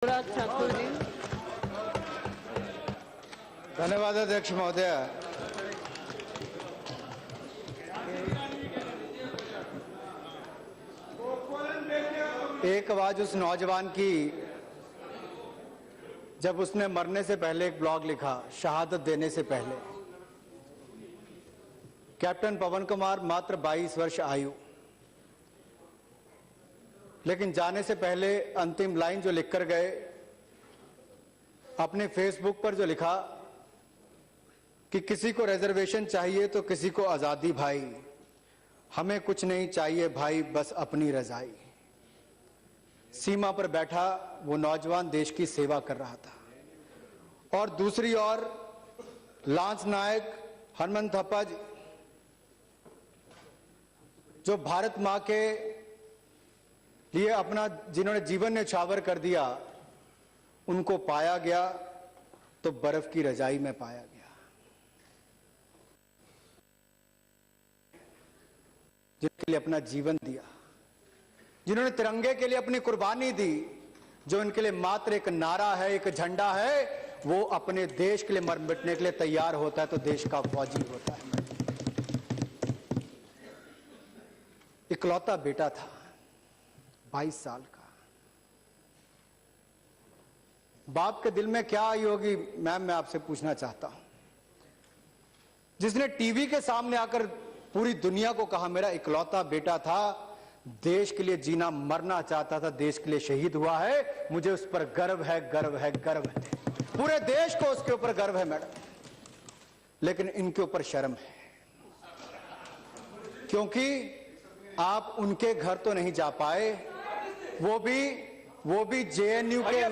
ठाकुर जी। धन्यवाद अध्यक्ष महोदय। एक आवाज उस नौजवान की जब उसने मरने से पहले एक ब्लॉग लिखा, शहादत देने से पहले। कैप्टन पवन कुमार मात्र 22 वर्ष आयु, लेकिन जाने से पहले अंतिम लाइन जो लिखकर गए, अपने फेसबुक पर जो लिखा कि किसी को रिजर्वेशन चाहिए तो किसी को आजादी भाई, हमें कुछ नहीं चाहिए भाई बस अपनी रजाई। सीमा पर बैठा वो नौजवान देश की सेवा कर रहा था और दूसरी ओर लांस नायक हरमन थप्पा जो भारत मां के लिए अपना जिन्होंने जीवन न्यौछावर कर दिया, उनको पाया गया तो बर्फ की रजाई में पाया गया। जिनके लिए अपना जीवन दिया, जिन्होंने तिरंगे के लिए अपनी कुर्बानी दी, जो इनके लिए मात्र एक नारा है, एक झंडा है, वो अपने देश के लिए मर मिटने के लिए तैयार होता है तो देश का फौजी होता है। इकलौता बेटा था, 22 साल का। बाप के दिल में क्या आई होगी मैम, मैं आपसे पूछना चाहता हूं, जिसने टीवी के सामने आकर पूरी दुनिया को कहा मेरा इकलौता बेटा था, देश के लिए जीना मरना चाहता था, देश के लिए शहीद हुआ है, मुझे उस पर गर्व है, गर्व है, गर्व है। पूरे देश को उसके ऊपर गर्व है मैडम, लेकिन इनके ऊपर शर्म है, क्योंकि आप उनके घर तो नहीं जा पाए, वो भी जेएनयू के।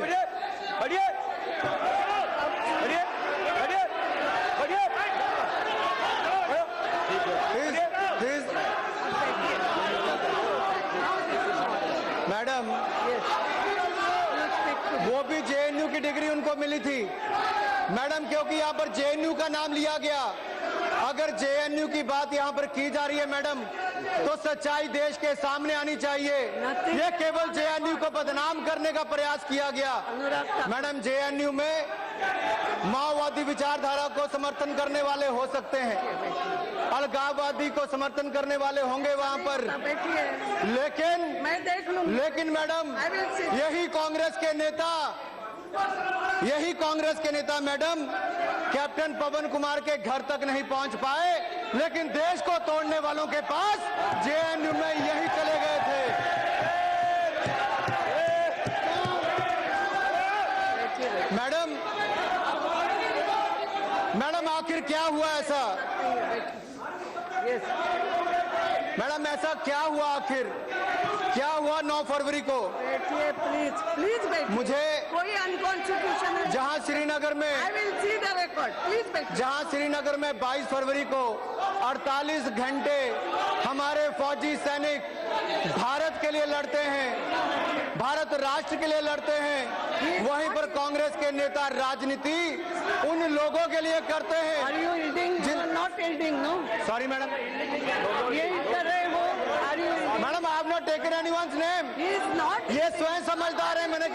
मैडम, वो भी जेएनयू की डिग्री उनको मिली थी मैडम, क्योंकि यहां पर जेएनयू का नाम लिया गया। अगर जेएनयू की बात यहां पर की जा रही है मैडम, तो सच्चाई देश के सामने आनी चाहिए। ये केवल जेएनयू को बदनाम करने का प्रयास किया गया। मैडम, जेएनयू में माओवादी विचारधारा को समर्थन करने वाले हो सकते हैं, अलगाववादी को समर्थन करने वाले होंगे वहां पर, लेकिन मैडम यही कांग्रेस के नेता मैडम कैप्टन पवन कुमार के घर तक नहीं पहुंच पाए, लेकिन देश को तोड़ने वालों के पास जेएनयू में यही चले गए थे। मैडम आखिर क्या हुआ ऐसा? मैडम ऐसा क्या हुआ आखिर? क्या हुआ 9 फरवरी को? प्लीज बैठिए। मुझे कोई अनकॉन्स्टिट्यूशनल, जहां श्रीनगर में, I will see the record, please बैठिए। जहां श्रीनगर में 22 फरवरी को 48 घंटे हमारे फौजी सैनिक भारत के लिए लड़ते हैं, भारत राष्ट्र के लिए लड़ते हैं, वहीं पर कांग्रेस के नेता राजनीति उन लोगों के लिए करते हैं। Are you eating? You are not eating, no? Sorry madam, ये कर रहे हो? Are you eating? Madam I have not taken anyone's name. He is not. ये स्वयं समझदार है, मैंने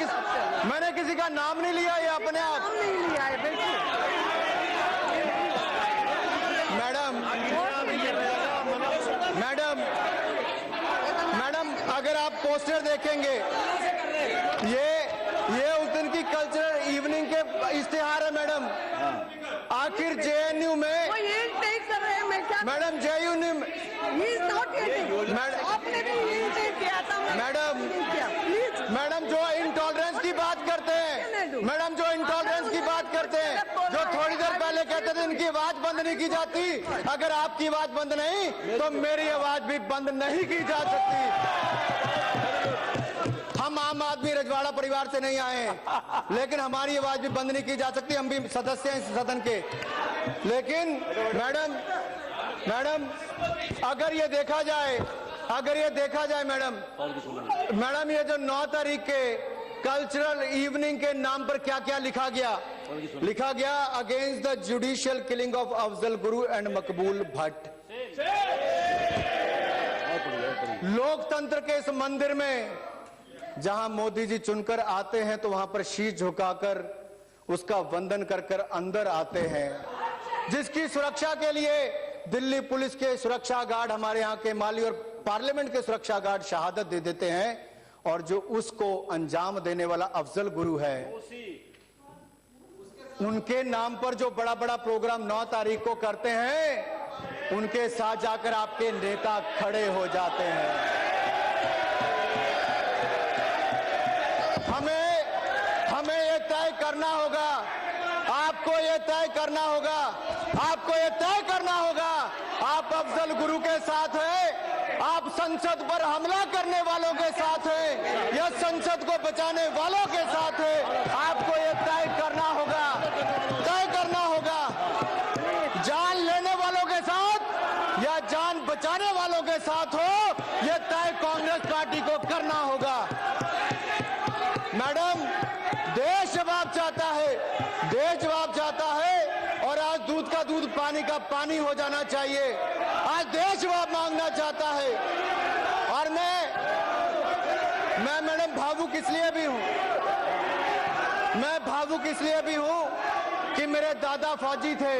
किसी का नाम नहीं लिया, ये अपने आप। नाम नहीं लिया है, बैठिए। मैडम अगर आप पोस्टर देखेंगे, ये उस दिन की कल्चरल इवनिंग के इश्तिहार है मैडम। आखिर जेएनयू में वो ये टेक कर रहे हैं, मैं क्या? मैडम जेएनयू में He is not eating. आपने भी ये टेक किया था मैडम जो इंटॉलरेंस की बात करते हैं, मैडम जो इंटॉलरेंस की बात करते हैं, जो थोड़ी देर पहले कहते थे इनकी आवाज बंद नहीं की जाती, अगर आपकी आवाज बंद नहीं तो मेरी आवाज भी बंद नहीं की जा सकती। हम आम आदमी रजवाड़ा परिवार से नहीं आए हैं, लेकिन हमारी आवाज भी बंद नहीं की जा सकती, हम भी सदस्य हैं इस सदन के। लेकिन मैडम अगर ये देखा जाए मैडम ये जो 9 तारीख के कल्चरल इवनिंग के नाम पर क्या क्या लिखा गया against the judicial killing of Afzal Guru and मकबूल भट्ट। लोकतंत्र के इस मंदिर में जहां मोदी जी चुनकर आते हैं तो वहां पर शीश झुकाकर उसका वंदन कर कर अंदर आते हैं। जिसकी सुरक्षा के लिए दिल्ली पुलिस के सुरक्षा गार्ड, हमारे यहाँ के माली और पार्लियामेंट के सुरक्षा गार्ड शहादत दे देते हैं, और जो उसको अंजाम देने वाला अफजल गुरु है, उनके नाम पर जो बड़ा बड़ा प्रोग्राम 9 तारीख को करते हैं, उनके साथ जाकर आपके नेता खड़े हो जाते हैं। हमें ये तय करना होगा, आपको ये तय करना होगा, आपको ये तय करना होगा, आप अफजल गुरु के साथ हैं, आप संसद पर हमला करने वालों के साथ हैं या संसद को बचाने वालों के साथ हैं। आपको ये तय करना होगा, जान लेने वालों के साथ या जान बचाने वालों के साथ हो, यह तय कांग्रेस पार्टी को करना होगा। मैडम, देश जवाब चाहता है, देश जवाब चाहता है, और आज दूध का दूध पानी का पानी हो जाना चाहिए। आज देश जवाब मांगना चाहता है। और मैं मैडम भावुक इसलिए भी हूं, मैं भावुक इसलिए भी हूं कि मेरे दादा फौजी थे,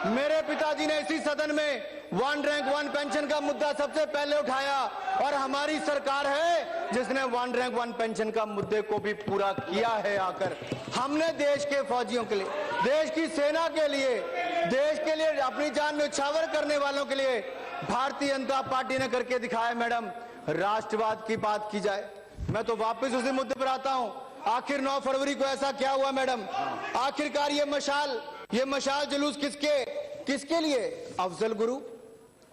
मेरे पिताजी ने इसी सदन में 1 रैंक 1 पेंशन का मुद्दा सबसे पहले उठाया, और हमारी सरकार है जिसने 1 रैंक 1 पेंशन का मुद्दे को भी पूरा किया है। आकर हमने देश के फौजियों के लिए, देश की सेना के लिए, देश के लिए अपनी जान में न्यौछावर करने वालों के लिए भारतीय जनता पार्टी ने करके दिखाया। मैडम, राष्ट्रवाद की बात की जाए, मैं तो वापस उसी मुद्दे पर आता हूं। आखिर 9 फरवरी को ऐसा क्या हुआ मैडम? आखिरकार ये मशाल जुलूस किसके लिए? अफजल गुरु।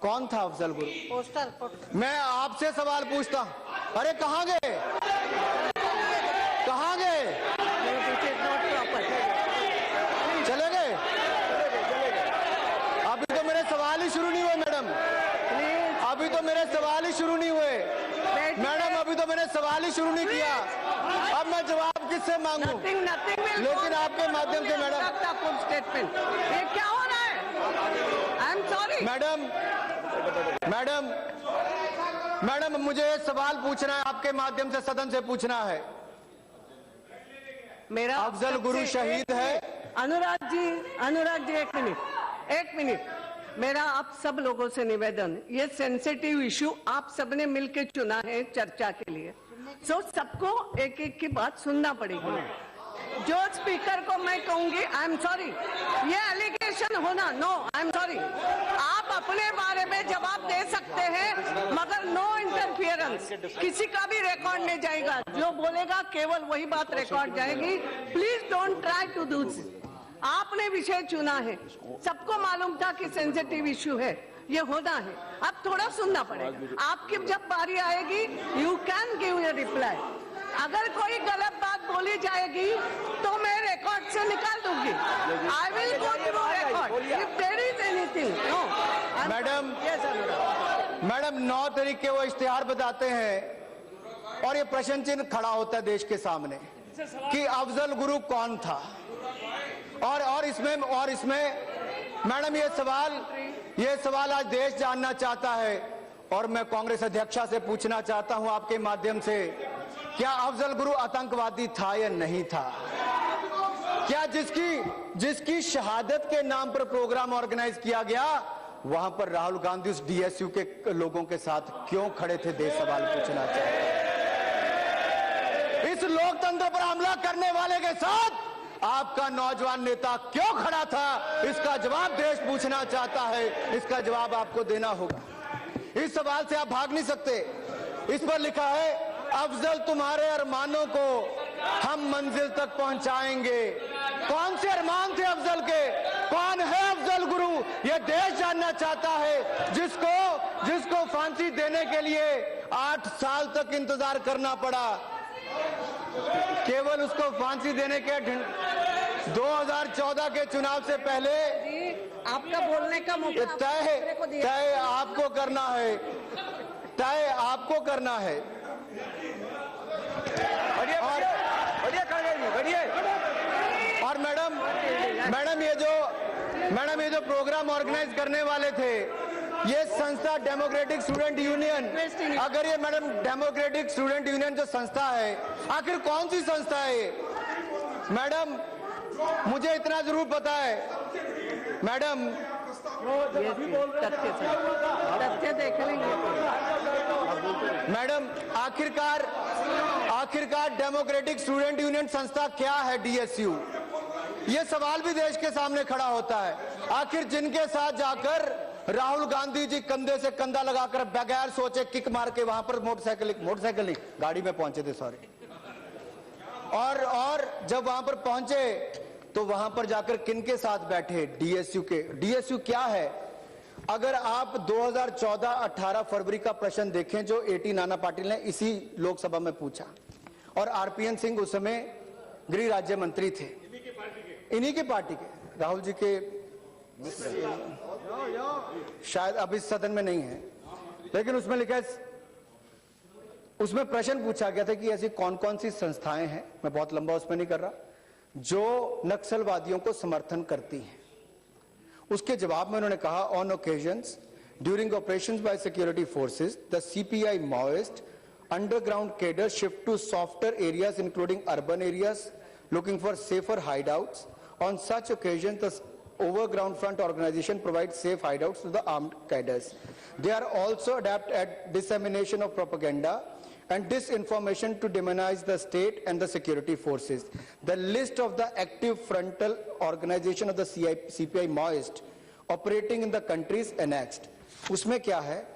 कौन था अफजल गुरु? पोस्टर। मैं आपसे सवाल पूछता हूं, अरे कहां गए? कहां गए? चले गए? अभी तो मेरे सवाल ही शुरू नहीं हुए मैडम, अभी तो मेरे सवाल ही शुरू नहीं हुए मैडम, अभी तो मैंने सवाल ही शुरू नहीं किया। अब मैं जवाब किससे मांगू? लेकिन आपके माध्यम से मैडम, ये क्या हो रहा है? आई एम सॉरी मैडम, मुझे सवाल पूछना है, आपके माध्यम से सदन से पूछना है। मेरा अफजल गुरु शहीद है। अनुराग जी एक मिनट, मेरा आप सब लोगों से निवेदन, ये सेंसिटिव इशू आप सबने मिलकर चुना है चर्चा के लिए, तो सबको एक एक की बात सुनना पड़ेगी। जो स्पीकर को मैं कहूंगी, आई एम सॉरी, ये एलिगेशन होना, नो आई एम सॉरी, आप अपने बारे में जवाब दे सकते हैं मगर नो इंटरफियरेंस, किसी का भी रिकॉर्ड नहीं जाएगा, जो बोलेगा केवल वही बात रिकॉर्ड जाएगी। Please don't try to do this. आपने विषय चुना है, सबको मालूम था कि सेंसिटिव इशू है, ये होना है, अब थोड़ा सुनना पड़ेगा। आपकी जब बारी आएगी, you can give a reply. अगर कोई गलत बात बोली जाएगी तो मैं रिकॉर्ड से निकाल दूंगी। I will go through record if there is anything. No madam 9 तारीख के वो इश्तिहार बताते हैं और ये प्रश्न चिन्ह खड़ा होता है देश के सामने कि अफजल गुरु कौन था। और इसमें मैडम ये सवाल आज देश जानना चाहता है, और मैं कांग्रेस अध्यक्षा से पूछना चाहता हूं आपके माध्यम से, क्या अफजल गुरु आतंकवादी था या नहीं था? क्या जिसकी शहादत के नाम पर प्रोग्राम ऑर्गेनाइज किया गया, वहां पर राहुल गांधी उस डीएसयू के लोगों के साथ क्यों खड़े थे? देश सवाल पूछना चाहते हैं। इस लोकतंत्र पर हमला करने वाले के साथ आपका नौजवान नेता क्यों खड़ा था? इसका जवाब देश पूछना चाहता है, इसका जवाब आपको देना होगा। इस सवाल से आप भाग नहीं सकते। इस पर लिखा है, अफजल तुम्हारे अरमानों को हम मंजिल तक पहुंचाएंगे। कौन से अरमान थे अफजल के? कौन है अफजल गुरु? यह देश जानना चाहता है, जिसको फांसी देने के लिए 8 साल तक इंतजार करना पड़ा। केवल उसको फांसी देने के 2014 के चुनाव से पहले आपका बोलने का मौका तय आपको करना है, तय आपको करना है। और मैडम ये जो प्रोग्राम ऑर्गेनाइज करने वाले थे, ये संस्था डेमोक्रेटिक स्टूडेंट यूनियन, अगर ये मैडम डेमोक्रेटिक स्टूडेंट यूनियन जो संस्था है, आखिर कौन सी संस्था है ये? मैडम मुझे इतना जरूर पता है मैडम, तथ्य देख लेंगे। मैडम आखिरकार डेमोक्रेटिक स्टूडेंट यूनियन संस्था क्या है डीएसयू? ये सवाल भी देश के सामने खड़ा होता है। आखिर जिनके साथ जाकर राहुल गांधी जी कंधे से कंधा लगाकर बगैर सोचे किक मार के वहां पर मोटरसाइकिल नहीं गाड़ी में पहुंचे थे, सॉरी, और जब वहां पर पहुंचे तो वहां पर जाकर किनके साथ बैठे? डीएसयू के। डीएसयू क्या है? अगर आप 2014-18 फरवरी का प्रश्न देखें जो एटी नाना पाटिल ने इसी लोकसभा में पूछा, और आरपीएन सिंह उस समय गृह राज्य मंत्री थे, इन्हीं के पार्टी के, राहुल जी के शायद अब इस सदन में नहीं है, लेकिन उसमें लिखा है, उसमें प्रश्न पूछा गया था कि ऐसी कौन कौन सी संस्थाएं हैं, मैं बहुत लंबा उसमें नहीं कर रहा, जो नक्सलवादियों को समर्थन करती हैं। उसके जवाब में उन्होंने कहा, on occasions during operations by security forces the CPI Maoist underground cadre shift to softer areas including urban areas looking for safer hideouts. On such occasions, the overground front organization provides safe hideouts to the armed cadres. They are also adept at dissemination of propaganda and disinformation to demonize the state and the security forces. The list of the active frontal organization of the CPI Maoist operating in the country is annexed. उसमें क्या है?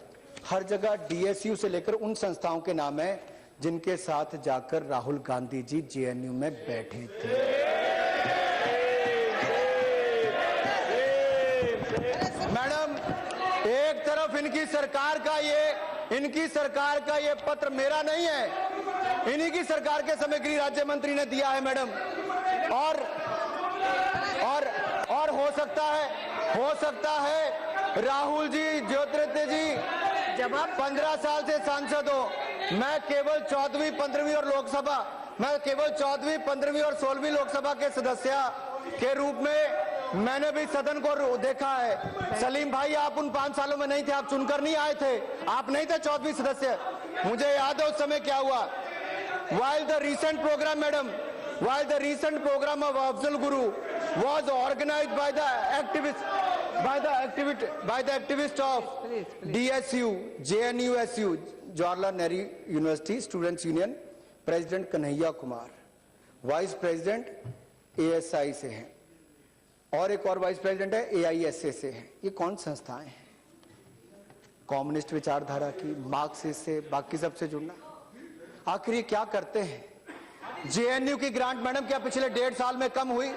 हर जगह DSU से लेकर उन संस्थाओं के नाम है जिनके साथ जाकर राहुल गांधी जी जेएनयू में बैठे थे। मैडम, एक तरफ इनकी सरकार का ये पत्र मेरा नहीं है, इन्हीं की सरकार के समय गृह राज्य मंत्री ने दिया है मैडम, और हो सकता है राहुल जी, ज्योतिरादित्य जी जब आप 15 साल से सांसद हो, मैं केवल 14वीं, 15वीं और 16वीं लोकसभा के सदस्य के रूप में मैंने भी सदन को देखा है। सलीम भाई, आप उन 5 सालों में नहीं थे, आप चुनकर नहीं आए थे, आप नहीं थे 14वीं सदस्य। मुझे याद है उस समय क्या हुआ। While the recent program of Afzal Guru was organized by the activists of DSU, JNUSU, Jawaharlal Nehru University Students Union, President Kanhaiya Kumar, vice president ASI से हैं, और एक और वाइस प्रेसिडेंट है AISA से है। ये कौन संस्थाएं हैं? कम्युनिस्ट विचारधारा की, मार्क्सिस्ट से, बाकी सबसे जुड़ना। आखिर ये क्या करते हैं? जेएनयू की ग्रांट मैडम क्या पिछले 1.5 साल में कम हुई?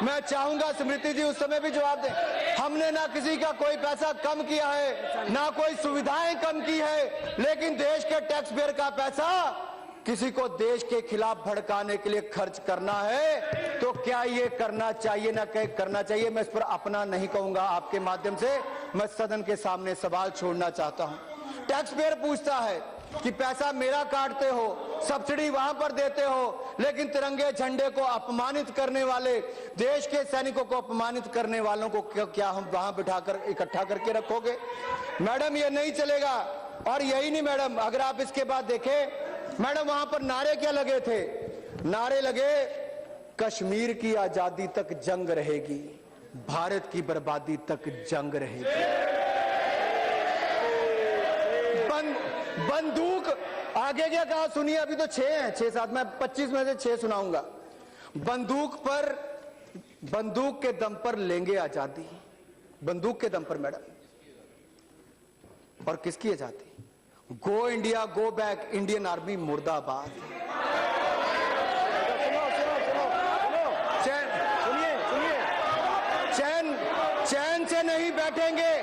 मैं चाहूंगा स्मृति जी उस समय भी जवाब दें। हमने ना किसी का कोई पैसा कम किया है, ना कोई सुविधाएं कम की है, लेकिन देश के टैक्स पेयर का पैसा किसी को देश के खिलाफ भड़काने के लिए खर्च करना है तो क्या ये करना चाहिए ना करना चाहिए? मैं इस पर अपना नहीं कहूंगा, आपके माध्यम से मैं सदन के सामने सवाल छोड़ना चाहता हूं। टैक्स पेयर पूछता है कि पैसा मेरा काटते हो, सब्सिडी वहां पर देते हो, लेकिन तिरंगे झंडे को अपमानित करने वाले, देश के सैनिकों को अपमानित करने वालों को क्या हम वहां बिठाकर इकट्ठा करके रखोगे? मैडम ये नहीं चलेगा। और यही नहीं मैडम, अगर आप इसके बाद देखें मैडम, वहां पर नारे क्या लगे थे? नारे लगे, कश्मीर की आजादी तक जंग रहेगी, भारत की बर्बादी तक जंग रहेगी। बंदूक आगे क्या कहा सुनिए, अभी तो 6 हैं, 6-7, मैं 25 में से 6 सुनाऊंगा। बंदूक के दम पर लेंगे आजादी, बंदूक के दम पर मैडम। और किसकी आजादी? Go India go back, Indian army मुर्दाबाद। चैन से नहीं बैठेंगे।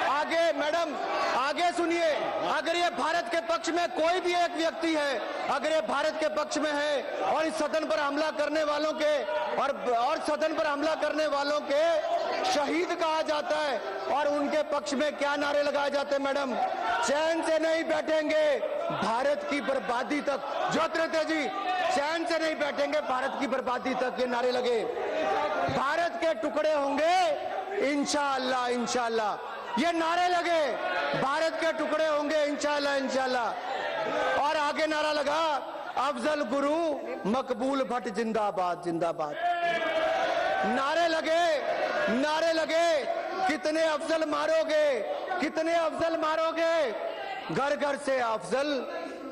आगे मैडम, आगे सुनिए, अगर ये भारत के पक्ष में कोई भी एक व्यक्ति है, अगर ये भारत के पक्ष में है और इस सदन पर हमला करने वालों के और सदन पर हमला करने वालों के शहीद कहा जाता है, और उनके पक्ष में क्या नारे लगाए जाते हैं मैडम? चैन से नहीं बैठेंगे, भारत की बर्बादी तक। ज्योतिरादित्य जी, चैन से नहीं बैठेंगे, भारत की बर्बादी तक, ये नारे लगे। भारत के टुकड़े होंगे इंशाअल्लाह, इंशाअल्लाह। ये नारे लगे, भारत के टुकड़े होंगे इंशाल्लाह इंशाल्लाह। और आगे नारा लगा, अफजल गुरु मकबूल भट्ट जिंदाबाद जिंदाबाद। नारे लगे, कितने अफजल मारोगे, कितने अफजल मारोगे, घर घर से अफजल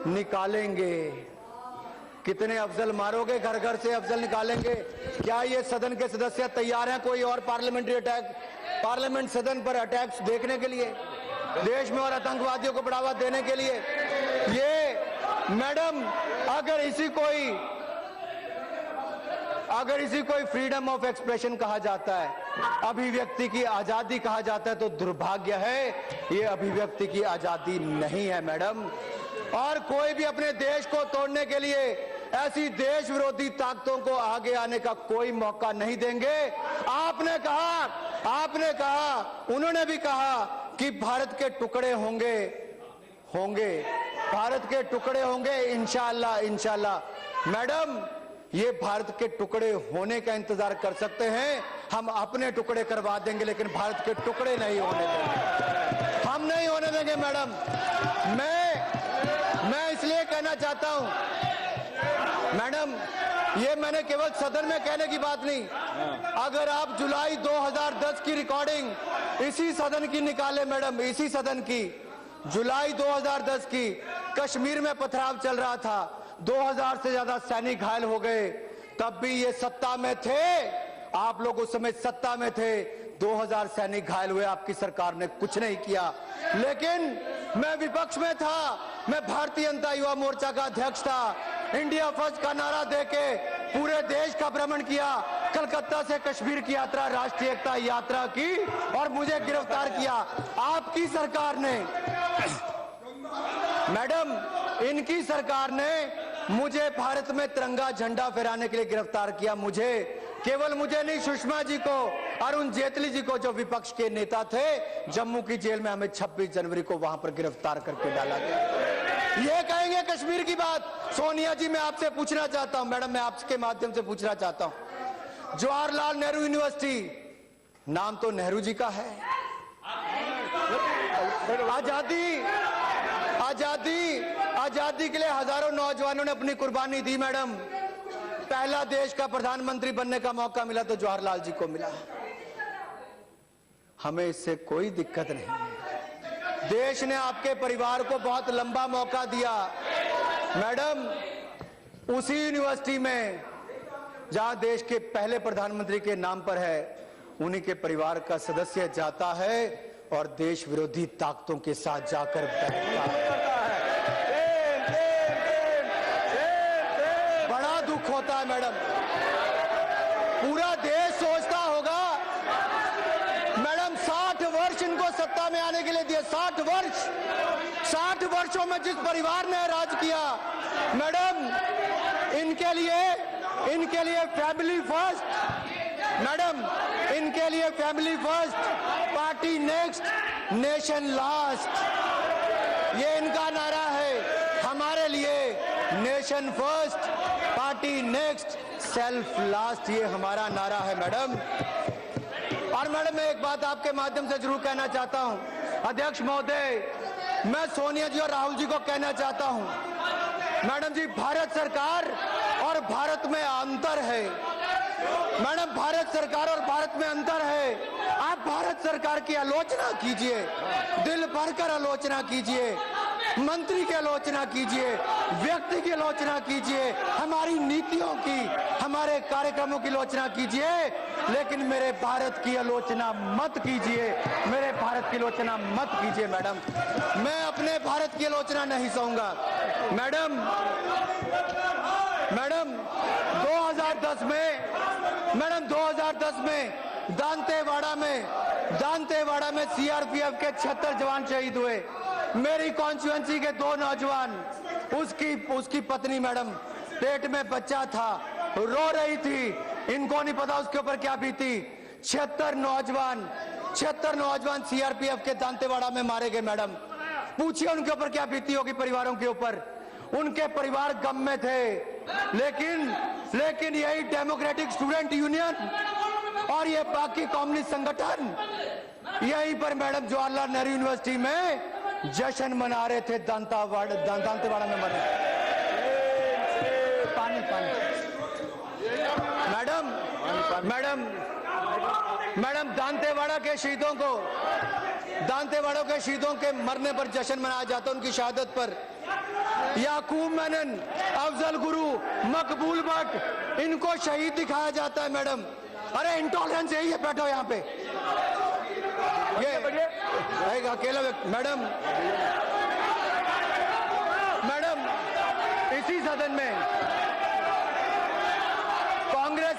निकालेंगे। कितने अफजल मारोगे, घर घर से अफजल निकालेंगे। क्या ये सदन के सदस्य तैयार हैं कोई और पार्लियामेंट सदन पर अटैक्स देखने के लिए, देश में और आतंकवादियों को बढ़ावा देने के लिए? ये मैडम, अगर इसी कोई फ्रीडम ऑफ एक्सप्रेशन कहा जाता है, अभिव्यक्ति की आजादी कहा जाता है, तो दुर्भाग्य है, ये अभिव्यक्ति की आजादी नहीं है मैडम। और कोई भी अपने देश को तोड़ने के लिए ऐसी देश विरोधी ताकतों को आगे आने का कोई मौका नहीं देंगे। आपने कहा, उन्होंने भी कहा कि भारत के टुकड़े होंगे, भारत के टुकड़े होंगे इंशाल्लाह इंशाल्लाह। मैडम, ये भारत के टुकड़े होने का इंतजार कर सकते हैं, हम अपने टुकड़े करवा देंगे, लेकिन भारत के टुकड़े नहीं होने देंगे, हम नहीं होने देंगे मैडम। मैं इसलिए कहना चाहता हूं मैडम, ये मैंने केवल सदन में कहने की बात नहीं, अगर आप जुलाई 2010 की रिकॉर्डिंग इसी सदन की निकाले मैडम, इसी सदन की, जुलाई 2010 की, कश्मीर में पथराव चल रहा था, 2000 से ज्यादा सैनिक घायल हो गए, तब भी ये सत्ता में थे, आप लोग उस समय सत्ता में थे, 2000 सैनिक घायल हुए, आपकी सरकार ने कुछ नहीं किया। लेकिन मैं विपक्ष में था, मैं भारतीय जनता युवा मोर्चा का अध्यक्ष था, इंडिया फर्स्ट का नारा देके पूरे देश का भ्रमण किया, कलकत्ता से कश्मीर की यात्रा, राष्ट्रीय एकता यात्रा की, और मुझे गिरफ्तार किया आपकी सरकार ने मैडम। इनकी सरकार ने मुझे भारत में तिरंगा झंडा फहराने के लिए गिरफ्तार किया, केवल मुझे नहीं, सुषमा जी को, अरुण जेटली जी को, जो विपक्ष के नेता थे, जम्मू की जेल में हमें 26 जनवरी को वहां पर गिरफ्तार करके डाला गया। ये कहेंगे कश्मीर की बात। सोनिया जी, मैं आपसे पूछना चाहता हूं मैडम, मैं आपके माध्यम से पूछना चाहता हूं, जवाहरलाल नेहरू यूनिवर्सिटी, नाम तो नेहरू जी का है, आजादी के लिए हजारों नौजवानों ने अपनी कुर्बानी दी मैडम। पहला देश का प्रधानमंत्री बनने का मौका मिला तो जवाहरलाल जी को मिला, हमें इससे कोई दिक्कत नहीं है। देश ने आपके परिवार को बहुत लंबा मौका दिया मैडम। उसी यूनिवर्सिटी में जहां देश के पहले प्रधानमंत्री के नाम पर है, उन्हीं के परिवार का सदस्य जाता है और देश विरोधी ताकतों के साथ जाकर बैठता है। बड़ा दुख होता है मैडम। पूरा देश सोचता होगा मैडम, 60 वर्ष इनको सत्ता में आने के लिए दिए, 60 वर्षों में जिस परिवार ने राज किया मैडम, इनके लिए फैमिली फर्स्ट मैडम, इनके लिए family first, party next, nation last, ये इनका नारा है। हमारे लिए nation first, party next, self last, ये हमारा नारा है मैडम। और मैडम, मैं एक बात आपके माध्यम से जरूर कहना चाहता हूं, अध्यक्ष महोदय, मैं सोनिया जी और राहुल जी को कहना चाहता हूं मैडम जी, भारत सरकार और भारत में अंतर है मैडम, भारत सरकार और भारत में अंतर है। आप भारत सरकार की आलोचना कीजिए, दिल भरकर आलोचना कीजिए, मंत्री की आलोचना कीजिए, व्यक्ति की आलोचना कीजिए, हमारी नीतियों की, हमारे कार्यक्रमों की आलोचना कीजिए, लेकिन मेरे भारत की आलोचना मत कीजिए, मेरे भारत की आलोचना मत कीजिए मैडम। मैं अपने भारत की आलोचना नहीं सहूंगा मैडम। 2010 में दांतेवाड़ा में सीआरपीएफ के 76 जवान शहीद हुए। मेरी कॉन्स्टिट्यूएंसी के 2 नौजवान, उसकी पत्नी मैडम, पेट में बच्चा था, रो रही थी, इनको नहीं पता उसके ऊपर क्या बीती। 76 नौजवान सीआरपीएफ के दांतेवाड़ा में मारे गए मैडम। पूछिए उनके ऊपर क्या बीती होगी, परिवारों के ऊपर। उनके परिवार गम में थे, लेकिन यही डेमोक्रेटिक स्टूडेंट यूनियन और ये बाकी कम्युनिस्ट संगठन यहीं पर मैडम जवाहरलाल नेहरू यूनिवर्सिटी में जश्न मना रहे थे दांतेवाड़ा में मरे। पानी पानी मैडम मैडम मैडम दांतेवाड़ा के शहीदों के मरने पर जश्न मनाया जाता है, उनकी शहादत पर। याकूब मेनन, अफजल गुरु, मकबूल भट्ट, इनको शहीद दिखाया जाता है मैडम। अरे इंटॉलरेंस यही है, बैठो यहाँ पे। ये एक अकेला व्यक्ति मैडम इसी सदन में कांग्रेस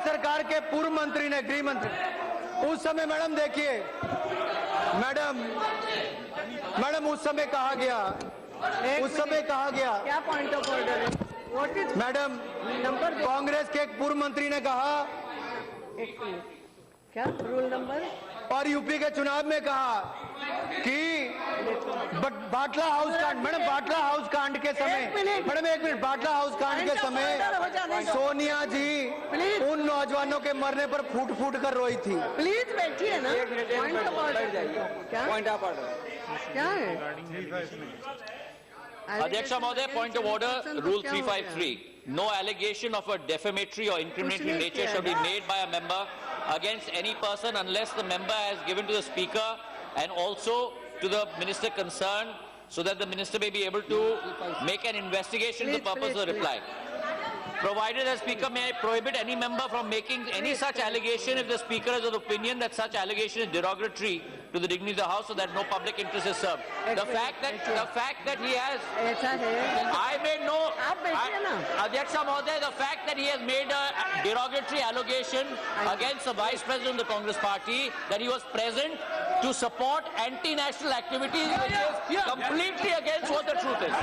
सरकार के पूर्व मंत्री ने, गृह मंत्री, उस समय मैडम देखिए मैडम उस समय कहा गया क्या पॉइंट ऑफ ऑर्डर है? What is madam number? Congress के एक पूर्व मंत्री ने कहा, एक मिनट, क्या रूल नंबर? और यूपी के चुनाव में कहा कि बाटला हाउस कांड, मैडम बाटला हाउस कांड के समय, मैडम एक मिनट, बाटला हाउस कांड के समय सोनिया जी उन नौजवानों के मरने पर फूट फूट कर रोई थी। प्लीज बैठिए ना। पॉइंट ऑफ ऑर्डर क्या? पॉइंट ऑफ ऑर्डर क्या है? Adhyaksha Mahoday, point of order, Rule 353. No allegation of a defamatory or incriminating nature shall be made by a member against any person unless the member has given to the speaker and also to the minister concerned, so that the minister may be able to make an investigation for the purpose of the reply. Provided the speaker may prohibit any member from making any such allegation if the speaker is of the opinion that such allegation is derogatory to the dignity of the House, so that no public interest is served. The fact that he has, I made no, Adhyaksha Mahoday, the fact that he has made a derogatory allegation against the Vice President of the Congress Party, that he was present to support anti-national activities, which is completely against what the truth is.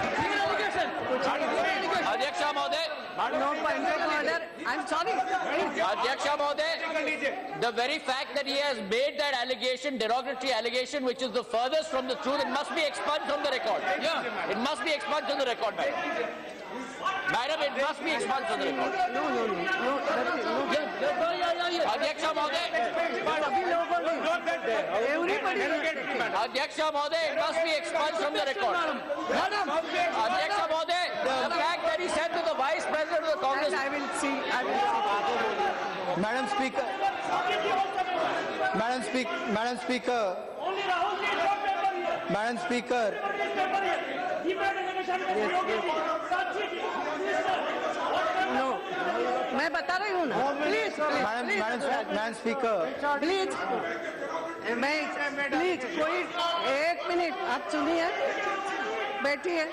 Adhyaksha Mahoday, No point of order. I'm sorry. Adhyaksha Mahoday, the very fact that he has made that allegation, derogatory allegation, which is the furthest from the truth, it must be expunged from the record. Yeah. It must be expunged from the record, madam. Madam, it must be expunged from the record. No. Adhyaksha Mahoday, सभी लोगों ने, everybody. Adhyaksha Mahoday, it must be expunged from the record. Adhyaksha Mahoday, the fact that he said to the Vice President of the Congress. I will see. Madam Speaker, No, मैं बता रही हूँ ना। Please, Madam Speaker, please कोई एक minute आप सुनिए, बैठिए।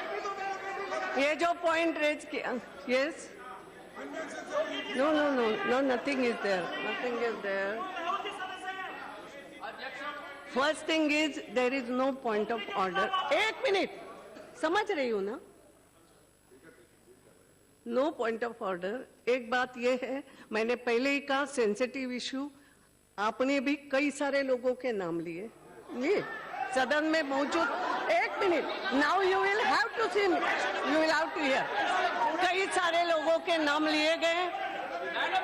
ये जो पॉइंट रेज किया, yes, no, nothing is there. First thing is there is no point of order. एक मिनट, समझ रही हूँ ना? No point of order. एक बात ये है, मैंने पहले ही कहा सेंसिटिव इशू, आपने भी कई सारे लोगों के नाम लिए सदन में मौजूद। एक मिनट, now you will have to see, you will have to hear. कई सारे लोगों के नाम लिए गए,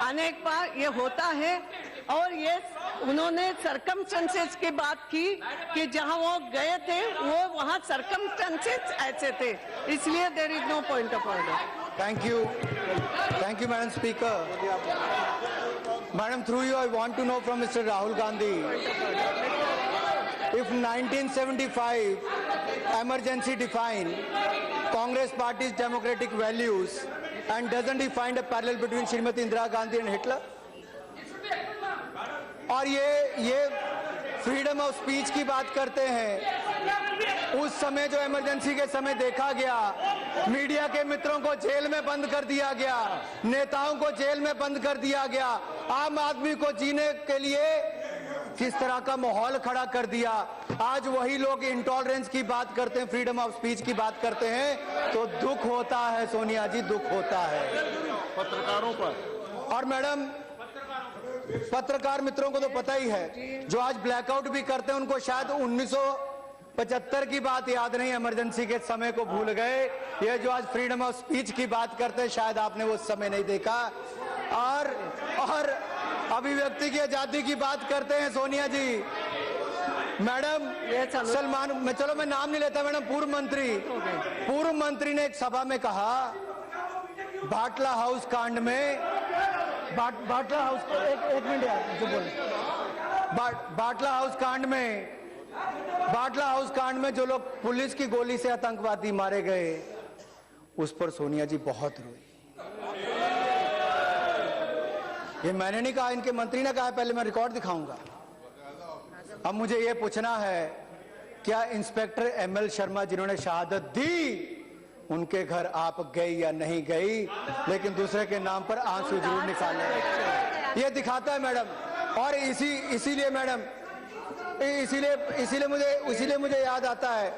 अनेक बार ये होता है, और ये उन्होंने सरकमस्टेंसेस की बात की कि जहां वो गए थे वो वहां सरकमस्टेंसेस ऐसे थे, इसलिए there is no point of order. thank you, Madam Speaker. Madam, through you, I want to know from Mr. Rahul Gandhi, if 1975 emergency define Congress Party's democratic values, and doesn't he find a parallel between Srimati Indira Gandhi and Hitler? और ये freedom of speech की बात करते हैं। उस समय जो emergency के समय देखा गया, मीडिया के मित्रों को जेल में बंद कर दिया गया, नेताओं को जेल में बंद कर दिया गया, आम आदमी को जीने के लिए किस तरह का माहौल खड़ा कर दिया। आज वही लोग इंटॉलरेंस की बात करते हैं, फ्रीडम ऑफ स्पीच की बात करते हैं, तो दुख होता है सोनिया जी, दुख होता है पत्रकारों पर। और मैडम, पत्रकार मित्रों को तो पता ही है, जो आज ब्लैकआउट भी करते हैं उनको शायद 1975 की बात याद नहीं, इमरजेंसी के समय को भूल गए। ये जो आज फ्रीडम ऑफ स्पीच की बात करते हैं, शायद आपने वो समय नहीं देखा। और अभिव्यक्ति की आजादी की बात करते हैं सोनिया जी। मैडम सलमान, मैं नाम नहीं लेता मैडम, पूर्व मंत्री ने एक सभा में कहा बाटला हाउस कांड में, बाटला हाउस, एक मिनट यार जो बोले, बाटला हाउस कांड में जो लोग पुलिस की गोली से आतंकवादी मारे गए, उस पर सोनिया जी बहुत रोई। ये मैंने नहीं कहा, इनके मंत्री ने कहा, पहले मैं रिकॉर्ड दिखाऊंगा। अब मुझे ये पूछना है, क्या इंस्पेक्टर एमएल शर्मा जिन्होंने शहादत दी, उनके घर आप गई या नहीं गई, लेकिन दूसरे के नाम पर आंसू जरूर निकाले, ये दिखाता है मैडम। और इसीलिए मैडम, इसीलिए मुझे याद आता है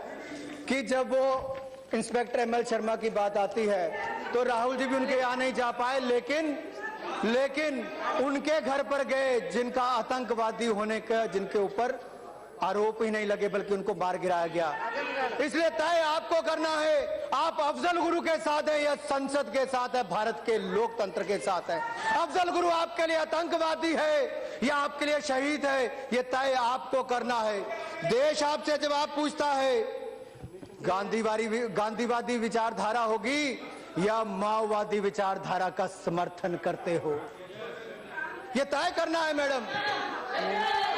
कि जब वो इंस्पेक्टर एमएल शर्मा की बात आती है तो राहुल जी भी उनके यहाँ नहीं जा पाए, लेकिन उनके घर पर गए जिनका आतंकवादी होने का, जिनके ऊपर आरोप ही नहीं लगे बल्कि उनको मार गिराया गया। इसलिए तय आपको करना है, आप अफजल गुरु के साथ है या संसद के साथ है, भारत के लोकतंत्र के साथ है। अफजल गुरु आपके लिए आतंकवादी है या आपके लिए शहीद है, ये तय आपको करना है। देश आपसे जवाब पूछता है, गांधीवादी विचारधारा होगी या माओवादी विचारधारा का समर्थन करते हो, ये तय करना है मैडम।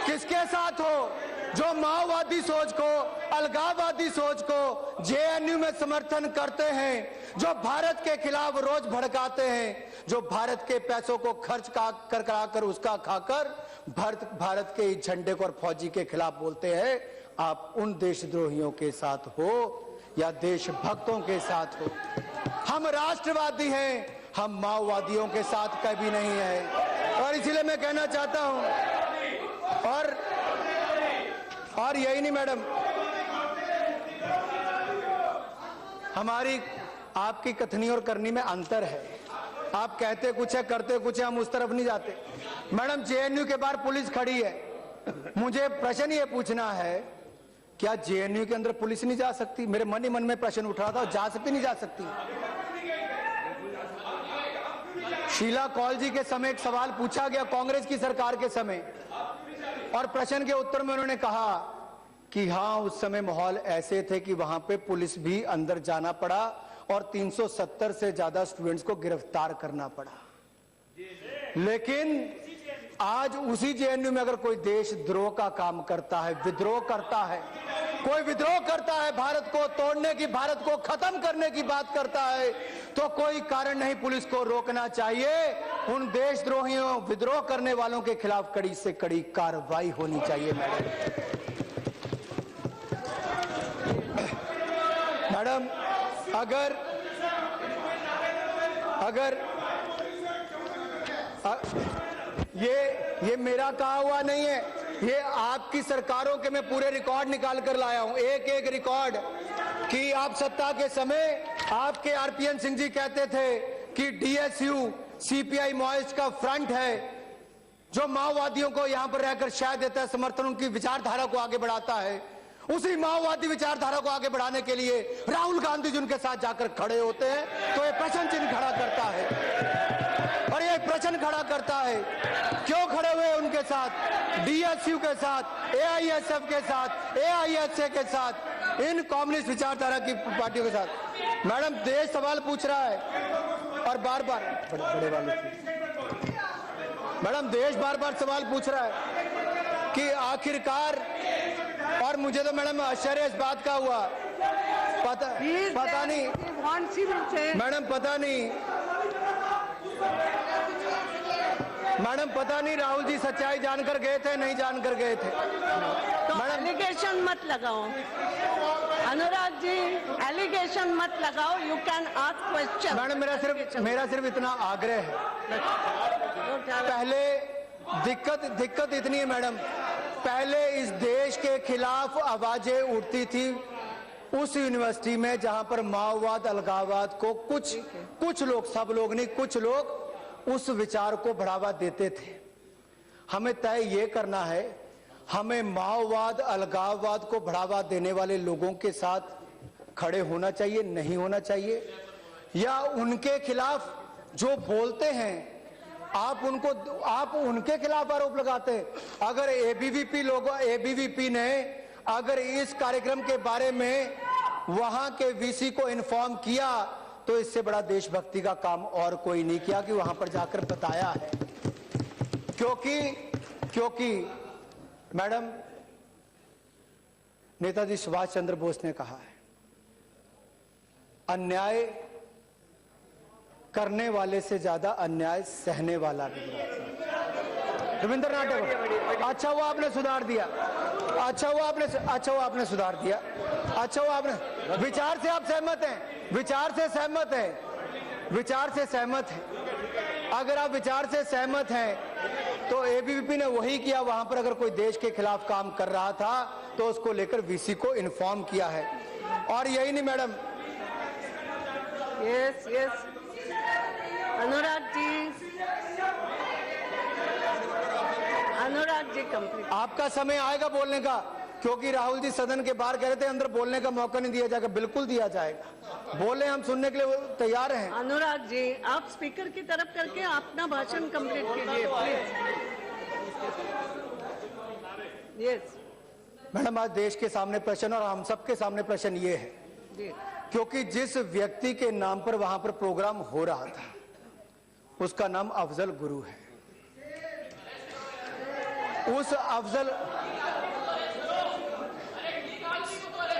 किसके साथ हो? जो माओवादी सोच को, अलगाववादी सोच को जेएनयू में समर्थन करते हैं, जो भारत के खिलाफ रोज भड़काते हैं, जो भारत के पैसों को खर्च कर उसका खाकर भारत के झंडे को और फौजी के खिलाफ बोलते हैं, आप उन देशद्रोहियों के साथ हो या देशभक्तों के साथ हो। हम राष्ट्रवादी हैं, हम माओवादियों के साथ कभी नहीं है। और इसलिए मैं कहना चाहता हूं, और यही नहीं मैडम, हमारी आपकी कथनी और करनी में अंतर है। आप कहते कुछ है, करते कुछ है, हम उस तरफ नहीं जाते। मैडम जेएनयू के बाहर पुलिस खड़ी है, मुझे प्रश्न ये पूछना है, क्या जेएनयू के अंदर पुलिस नहीं जा सकती? मेरे मन ही मन में प्रश्न उठ रहा था, जा सकती नहीं जा सकती? शीला कौल जी के समय एक सवाल पूछा गया कांग्रेस की सरकार के समय, और प्रश्न के उत्तर में उन्होंने कहा कि हाँ, उस समय माहौल ऐसे थे कि वहां पे पुलिस भी अंदर जाना पड़ा और 370 से ज्यादा स्टूडेंट्स को गिरफ्तार करना पड़ा। लेकिन आज उसी जेएनयू में अगर कोई देशद्रोह का काम करता है, विद्रोह करता है, कोई विद्रोह करता है, भारत को तोड़ने की, भारत को खत्म करने की बात करता है, तो कोई कारण नहीं पुलिस को रोकना चाहिए। उन देशद्रोहियों, विद्रोह करने वालों के खिलाफ कड़ी से कड़ी कार्रवाई होनी चाहिए। मैडम अगर ये मेरा कहा हुआ नहीं है, ये आपकी सरकारों के मैं पूरे रिकॉर्ड निकाल कर लाया हूं, एक रिकॉर्ड, कि आप सत्ता के समय आपके आरपीएन सिंह जी कहते थे कि डीएसयू सीपीआई माओइस्ट का फ्रंट है जो माओवादियों को यहां पर रहकर शायद देता है समर्थन, उनकी विचारधारा को आगे बढ़ाता है। उसी माओवादी विचारधारा को आगे बढ़ाने के लिए राहुल गांधी जी उनके साथ जाकर खड़े होते हैं, तो ये प्रश्न चिन्ह खड़ा करता है। और ये प्रश्न खड़ा करता है, क्यों खड़े हुए उनके साथ, डीएसयू के साथ, एआईएसएफ के साथ, एआईएसए के साथ, इन कम्युनिस्ट विचारधारा की पार्टियों के साथ। मैडम देश सवाल पूछ रहा है और बार बार बड़े वाले, मैडम देश बार बार सवाल पूछ रहा है कि आखिरकार, और मुझे तो मैडम आश्चर्य इस बात का हुआ, पता नहीं मैडम, पता नहीं राहुल जी सच्चाई जानकर गए थे नहीं जानकर गए थे। तो एलिगेशन मत लगाओ अनुराग जी, एलिगेशन मत लगाओ, you can ask question. Madam मेरा सिर्फ इतना आग्रह है, पहले दिक्कत इतनी है मैडम, पहले इस देश के खिलाफ आवाजें उठती थी उस यूनिवर्सिटी में जहां पर माओवाद, अलगाववाद को कुछ लोग, सब लोग नहीं, कुछ लोग उस विचार को बढ़ावा देते थे। हमें तय ये करना है, हमें माओवाद, अलगाववाद को बढ़ावा देने वाले लोगों के साथ खड़े होना चाहिए, नहीं होना चाहिए, या उनके खिलाफ जो बोलते हैं आप उनके खिलाफ आरोप लगाते हैं। अगर एबीवीपी ने अगर इस कार्यक्रम के बारे में वहां के वीसी को इन्फॉर्म किया तो इससे बड़ा देशभक्ति का काम और कोई नहीं किया कि वहां पर जाकर बताया है। क्योंकि मैडम, नेताजी सुभाष चंद्र बोस ने कहा है, अन्याय करने वाले से ज्यादा अन्याय सहने वाला भी। रविंद्रनाथ टैगोर। अच्छा हुआ आपने सुधार दिया। अच्छा हुआ आपने सुधार दिया। अच्छा हुआ आपने, विचार से आप सहमत हैं, विचार से सहमत हैं। अगर आप विचार से सहमत हैं तो एबीवीपी ने वही किया। वहां पर अगर कोई देश के खिलाफ काम कर रहा था तो उसको लेकर वीसी को इन्फॉर्म किया है। और यही नहीं madam. Yes Anurag ji complete. आपका समय आएगा बोलने का, क्योंकि राहुल जी सदन के बाहर कह रहे थे अंदर बोलने का मौका नहीं दिया जाएगा। बिल्कुल दिया जाएगा, बोले, हम सुनने के लिए तैयार हैं। अनुराग जी, आप स्पीकर की तरफ करके अपना भाषण कंप्लीट कीजिए प्लीज। यस मैडम, आज देश के सामने प्रश्न और हम सबके सामने प्रश्न ये है, क्योंकि जिस व्यक्ति के नाम पर वहां पर प्रोग्राम हो रहा था उसका नाम अफजल गुरु है। उस अफजल,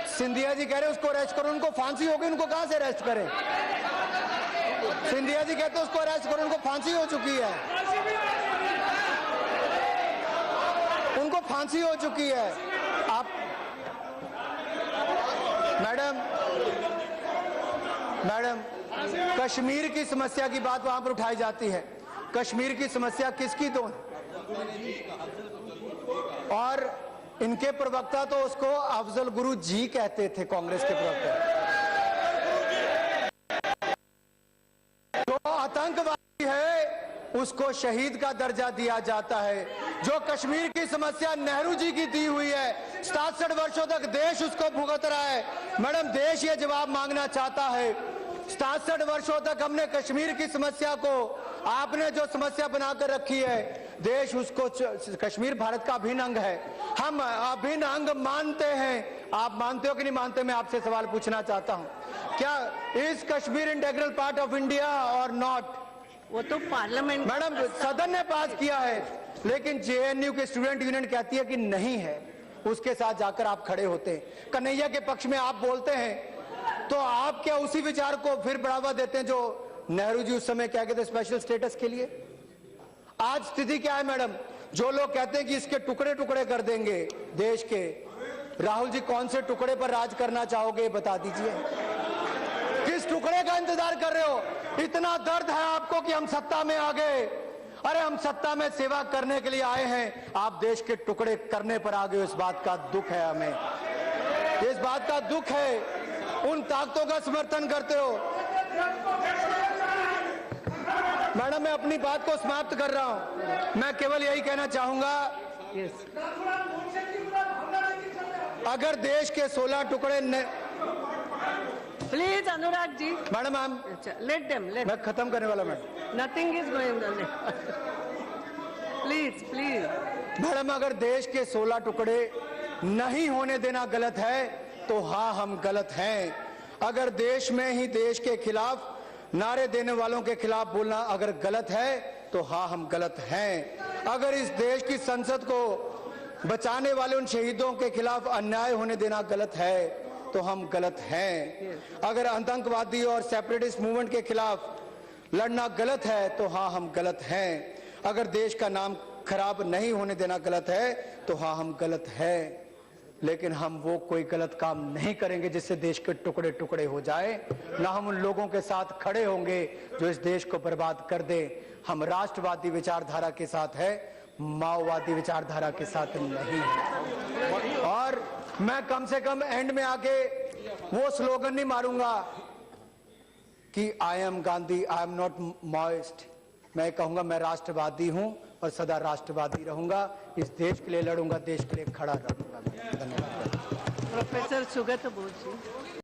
सिंधिया जी कह रहे उसको अरेस्ट करो, उनको फांसी होगी, उनको कहां से अरेस्ट करें? सिंधिया जी कहते उसको अरेस्ट करो, उनको फांसी हो चुकी है, उनको फांसी हो चुकी है। आप मैडम कश्मीर की समस्या की बात वहां पर उठाई जाती है। कश्मीर की समस्या किसकी तो है? और इनके प्रवक्ता तो उसको अफजल गुरु जी कहते थे, कांग्रेस के प्रवक्ता। जो आतंकवादी है उसको शहीद का दर्जा दिया जाता है। जो कश्मीर की समस्या नेहरू जी की दी हुई है, 67 वर्षों तक देश उसको भुगत रहा है। मैडम, देश ये जवाब मांगना चाहता है। 67 वर्षों तक हमने कश्मीर की समस्या को, आपने जो समस्या बनाकर रखी है, देश उसको, कश्मीर भारत का अभिन्न अंग है, हम अभिन्न अंग मानते हैं। आप मानते हो कि नहीं मानते? मैं आपसे सवाल पूछना चाहता हूं, क्या is Kashmir integral part of India और नॉट? वो तो पार्लियामेंट, मैडम, सदन ने पास किया है, लेकिन जेएनयू के स्टूडेंट यूनियन कहती है कि नहीं है। उसके साथ जाकर आप खड़े होते हैं, कन्हैया के पक्ष में आप बोलते हैं, तो आप क्या उसी विचार को फिर बढ़ावा देते हैं जो नेहरू जी उस समय क्या कहते स्पेशल स्टेटस के लिए? आज स्थिति क्या है मैडम? जो लोग कहते हैं कि इसके टुकड़े टुकड़े कर देंगे देश के, राहुल जी कौन से टुकड़े पर राज करना चाहोगे बता दीजिए। किस टुकड़े का इंतजार कर रहे हो? इतना दर्द है आपको कि हम सत्ता में आ गए। अरे हम सत्ता में सेवा करने के लिए आए हैं, आप देश के टुकड़े करने पर आ गए। इस बात का दुख है हमें, इस बात का दुख है। उन ताकतों का समर्थन करते हो। मैडम, मैं अपनी बात को समाप्त कर रहा हूं। मैं केवल यही कहना चाहूंगा, अगर देश के 16 टुकड़े प्लीज अनुराग जी। मैडम, मैं खत्म करने वाला madam. Nothing is going on. Please madam, अगर देश के 16 टुकड़े नहीं होने देना गलत है तो हाँ, हम गलत हैं। अगर देश में ही देश के खिलाफ नारे देने वालों के खिलाफ बोलना अगर गलत है तो हाँ, हम गलत हैं। अगर इस देश की संसद को बचाने वाले उन शहीदों के खिलाफ अन्याय होने देना गलत है तो हम गलत हैं। अगर आतंकवादी और सेपरेटिस्ट मूवमेंट के खिलाफ लड़ना गलत है तो हाँ, हम गलत हैं। अगर देश का नाम खराब नहीं होने देना गलत है तो हाँ, हम गलत हैं। लेकिन हम वो कोई गलत काम नहीं करेंगे जिससे देश के टुकड़े टुकड़े हो जाए। ना हम उन लोगों के साथ खड़े होंगे जो इस देश को बर्बाद कर दे। हम राष्ट्रवादी विचारधारा के साथ है, माओवादी विचारधारा के साथ नहीं है। और मैं कम से कम एंड में आके वो स्लोगन नहीं मारूंगा कि I am Gandhi, I am not Maoist. मैं कहूंगा मैं राष्ट्रवादी हूं और सदा राष्ट्रवादी रहूंगा। इस देश के लिए लड़ूंगा, देश के लिए खड़ा रहूंगा। धन्यवाद। प्रोफेसर सुगत बोस जी।